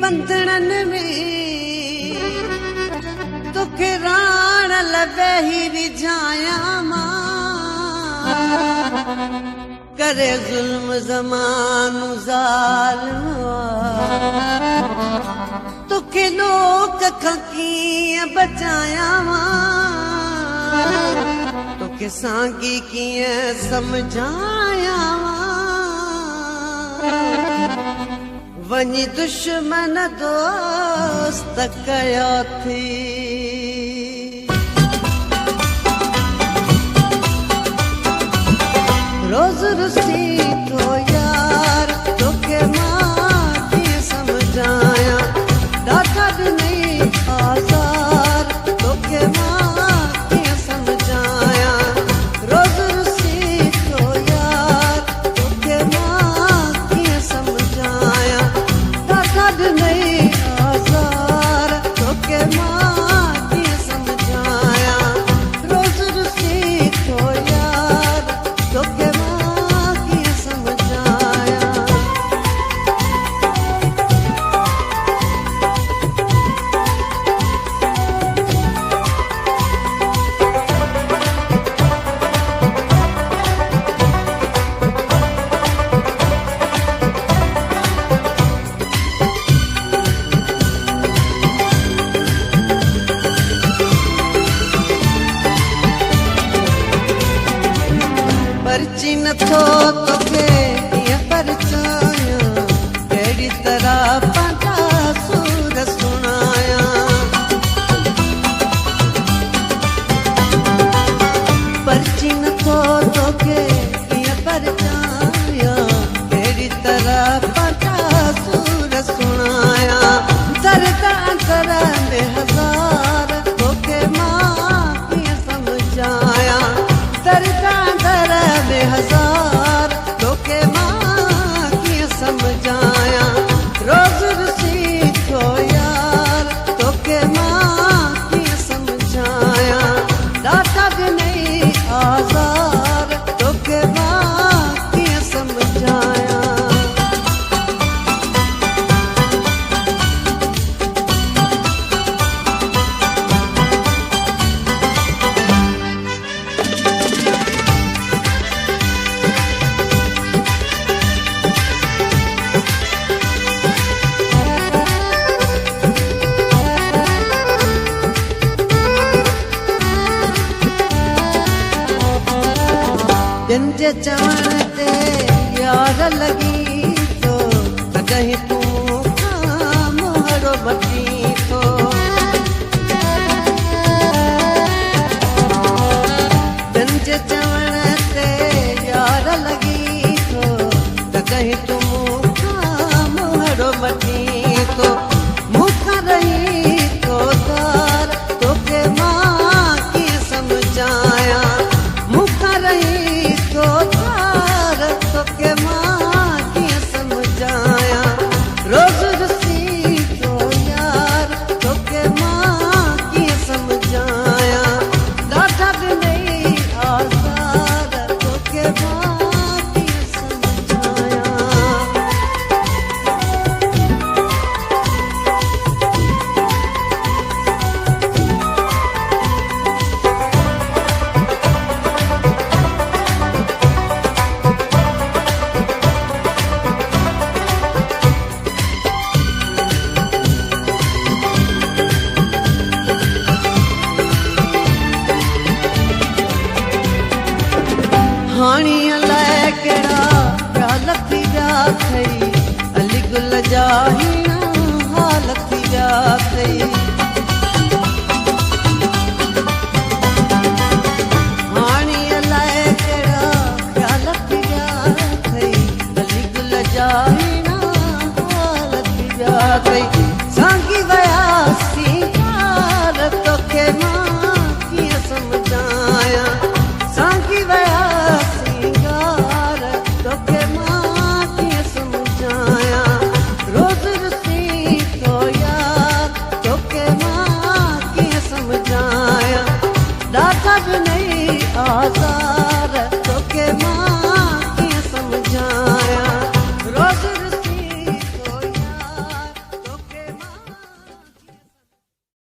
बंधन में तोखे राण लबे ही रिझाया मां करे जुल्म ज़मानु ज़ालिम तोखे लोक खां कीअं बचाया मां तोखे सांगी कीअं समझाया वञी दुश्मन दोस्त कयो थी रोज़ रुसी थो यार तोखे मां कीअं समझाया ॾाढा ॾिनई आज़ार तोखे मां कीअं समझाया रोज़ रुसी थो यार तोखे मां कीअं समझाया ॾाढा ॾिनई आज़ार तोखे मां कीअं समझाया रोज़ रुसी थो यार तोखे मां कीअं समझाया परची नथो तोखे कीअं परचाया कहिड़ी तरह पंहिंजा सुर सुणाया परची नथो तोखे कीअं परचाया कहिड़ी तरह पंहिंजा सुर सुणाया दर्द अंदर में हज़ार तोखे मां कीअं समझाया दर्द अंदर में हज़ार तोखे मां कीअं समझाया रोज़ रुसी थो यार तोखे मां कीअं समझाया ॾाढा ॾिनई आज़ार तोखे मां कीअं समझाया दिन जे चवण ते यार लॻी थो कॾहिं तूं खां मोहरो वठी थो दिन जे चवण ते यार लॻी थो कॾहिं तूं खां मोहरो वठी थो मूंखां रही थो तार तोखे मां कीअं समझाया मूंखां रही तार तोखे मां कीअं समझाया रोज़ रुसी थो यार तोखे मां कीअं समझाया ॾाढा ॾिनई आज़ार तोखे मां कीअं समझाया हाणीअ लाइ कहिड़ा ख़्याल थी विया अथई अली गुल जा हीअं हाल थी विया अथई हाणीअ लाइ कहिड़ा ख़्याल थी विया अथई अली गुल जा हीअं हाल थी विया अथई सांगी विया सींगार तोखे मां कीअं समझाया सांगी विया तोखे मां कीअं समझाया रोज़ रुसी थो यार तोखे मां कीअं समझाया ॾाढा ॾिनई आज़ार